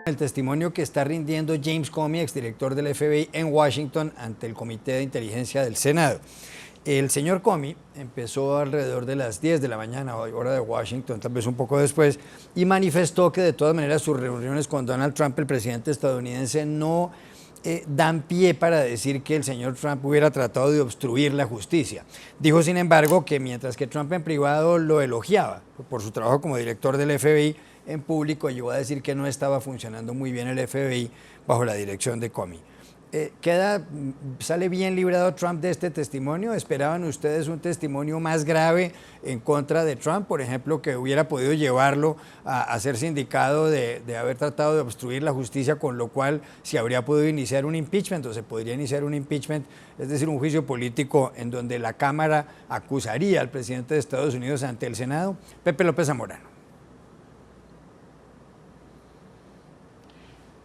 El testimonio que está rindiendo James Comey, exdirector del FBI en Washington, ante el Comité de Inteligencia del Senado. El señor Comey empezó alrededor de las 10 de la mañana, hora de Washington, tal vez un poco después, y manifestó que de todas maneras sus reuniones con Donald Trump, el presidente estadounidense, no dan pie para decir que el señor Trump hubiera tratado de obstruir la justicia. Dijo, sin embargo, que mientras que Trump en privado lo elogiaba por su trabajo como director del FBI, en público llegó a decir que no estaba funcionando muy bien el FBI bajo la dirección de Comey. ¿Sale bien librado Trump de este testimonio? ¿Esperaban ustedes un testimonio más grave en contra de Trump, por ejemplo, que hubiera podido llevarlo a ser sindicado de haber tratado de obstruir la justicia, con lo cual se habría podido iniciar un impeachment, o se podría iniciar un impeachment, es decir, un juicio político en donde la Cámara acusaría al presidente de Estados Unidos ante el Senado? Pepe López Zamorano.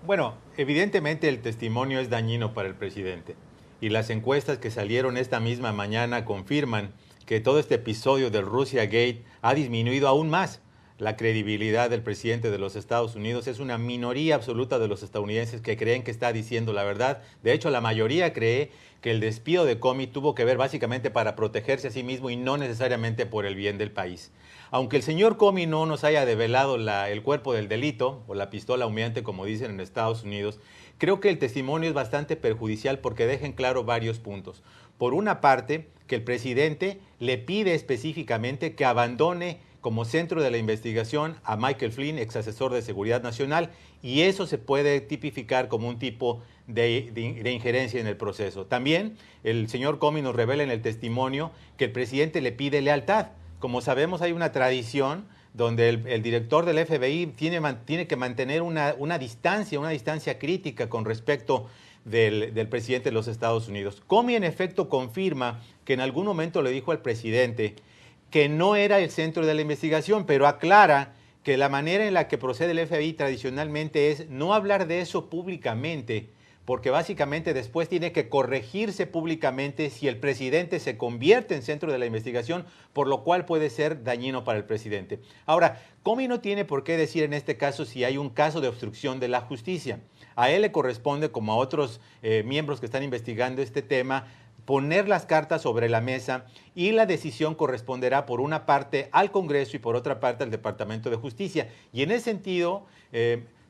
Bueno, evidentemente el testimonio es dañino para el presidente y las encuestas que salieron esta misma mañana confirman que todo este episodio del Russia Gate ha disminuido aún más la credibilidad del presidente de los Estados Unidos. Es una minoría absoluta de los estadounidenses que creen que está diciendo la verdad. De hecho, la mayoría cree que el despido de Comey tuvo que ver básicamente para protegerse a sí mismo y no necesariamente por el bien del país. Aunque el señor Comey no nos haya develado el cuerpo del delito o la pistola humeante, como dicen en Estados Unidos, creo que el testimonio es bastante perjudicial porque deja en claro varios puntos. Por una parte, que el presidente le pide específicamente que abandone como centro de la investigación a Michael Flynn, ex asesor de Seguridad Nacional, y eso se puede tipificar como un tipo de injerencia en el proceso. También el señor Comey nos revela en el testimonio que el presidente le pide lealtad. Como sabemos, hay una tradición donde el director del FBI tiene que mantener una distancia crítica con respecto del presidente de los Estados Unidos. Comey, en efecto, confirma que en algún momento le dijo al presidente que no era el centro de la investigación, pero aclara que la manera en la que procede el FBI tradicionalmente es no hablar de eso públicamente, porque básicamente después tiene que corregirse públicamente si el presidente se convierte en centro de la investigación, por lo cual puede ser dañino para el presidente. Ahora, Comey no tiene por qué decir en este caso si hay un caso de obstrucción de la justicia. A él le corresponde, como a otros miembros que están investigando este tema, poner las cartas sobre la mesa, y la decisión corresponderá por una parte al Congreso y por otra parte al Departamento de Justicia. Y en ese sentido,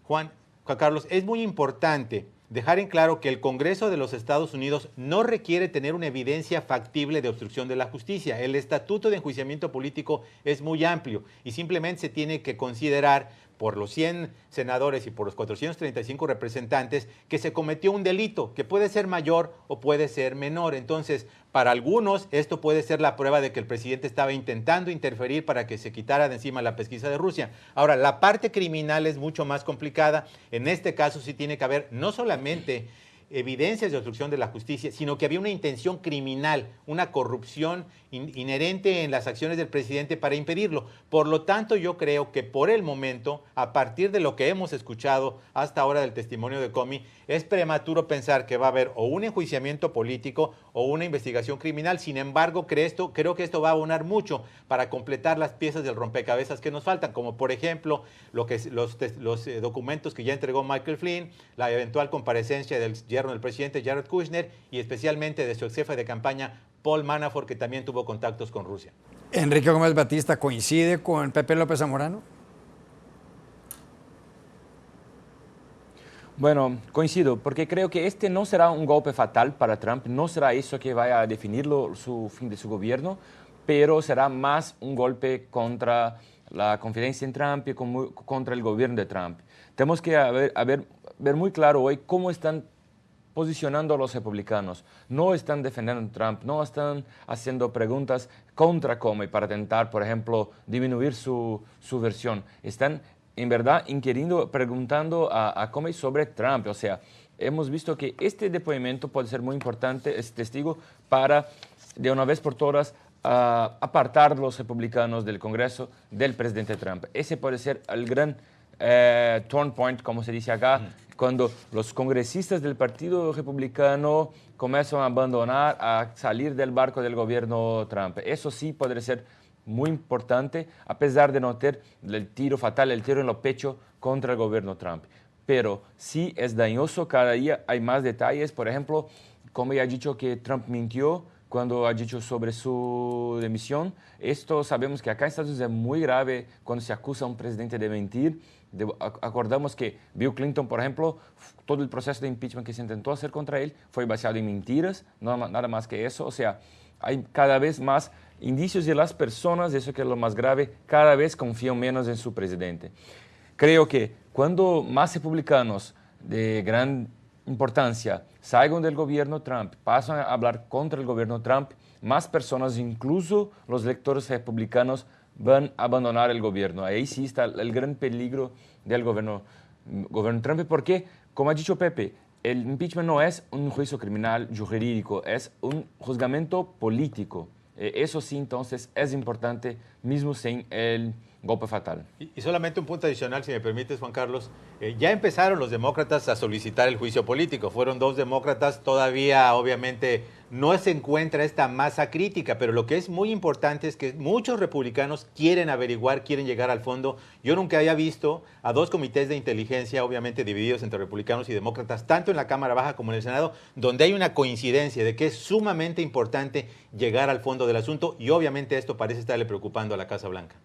Juan Carlos, es muy importante dejar en claro que el Congreso de los Estados Unidos no requiere tener una evidencia factible de obstrucción de la justicia. El estatuto de enjuiciamiento político es muy amplio y simplemente se tiene que considerar por los 100 senadores y por los 435 representantes que se cometió un delito que puede ser mayor o puede ser menor. Entonces, para algunos esto puede ser la prueba de que el presidente estaba intentando interferir para que se quitara de encima la pesquisa de Rusia. Ahora, la parte criminal es mucho más complicada. En este caso sí tiene que haber no solamente evidencias de obstrucción de la justicia, sino que había una intención criminal, una corrupción inherente en las acciones del presidente para impedirlo. Por lo tanto, yo creo que por el momento, a partir de lo que hemos escuchado hasta ahora del testimonio de Comey, es prematuro pensar que va a haber o un enjuiciamiento político o una investigación criminal. Sin embargo, creo que esto va a abonar mucho para completar las piezas del rompecabezas que nos faltan, como por ejemplo los documentos que ya entregó Michael Flynn, la eventual comparecencia del yerno del presidente Jared Kushner y especialmente de su ex jefe de campaña Paul Manafort, que también tuvo contactos con Rusia. Enrique Gómez Batista, ¿coincide con Pepe López Zamorano? Bueno, coincido, porque creo que este no será un golpe fatal para Trump, no será eso que vaya a definirlo su fin de su gobierno, pero será más un golpe contra la confianza en Trump y contra el gobierno de Trump. Tenemos que ver muy claro hoy cómo están posicionando a los republicanos. No están defendiendo a Trump, no están haciendo preguntas contra Comey para intentar, por ejemplo, disminuir su versión. Están en verdad preguntando a Comey sobre Trump. O sea, hemos visto que este depoimiento puede ser muy importante, es testigo para, de una vez por todas, apartar a los republicanos del Congreso del presidente Trump. Ese puede ser el gran turn point, como se dice acá, cuando los congresistas del Partido Republicano comienzan a abandonar, a salir del barco del gobierno Trump. Eso sí podría ser muy importante, a pesar de no tener el tiro fatal, el tiro en el pecho contra el gobierno Trump. Pero sí es dañoso, cada día hay más detalles. Por ejemplo, como ya ha dicho que Trump mintió cuando ha dicho sobre su demisión. Esto sabemos que acá en Estados Unidos es muy grave cuando se acusa a un presidente de mentir. Acordamos que Bill Clinton, por ejemplo, todo el proceso de impeachment que se intentó hacer contra él fue basado en mentiras, nada más que eso. O sea, hay cada vez más indicios de las personas, eso que es lo más grave, cada vez confían menos en su presidente. Creo que cuando más republicanos de gran importancia salgan del gobierno Trump, pasan a hablar contra el gobierno Trump, más personas, incluso los electores republicanos, van a abandonar el gobierno. Ahí sí está el gran peligro del gobierno Trump, porque, como ha dicho Pepe, el impeachment no es un juicio criminal jurídico, es un juzgamiento político. Eso sí, entonces, es importante, mismo sin el golpe fatal. Y solamente un punto adicional, si me permites, Juan Carlos. Ya empezaron los demócratas a solicitar el juicio político. Fueron 2 demócratas, todavía obviamente no se encuentra esta masa crítica, pero lo que es muy importante es que muchos republicanos quieren averiguar, quieren llegar al fondo. Yo nunca había visto a 2 comités de inteligencia, obviamente divididos entre republicanos y demócratas, tanto en la Cámara Baja como en el Senado, donde hay una coincidencia de que es sumamente importante llegar al fondo del asunto y obviamente esto parece estarle preocupando a la Casa Blanca.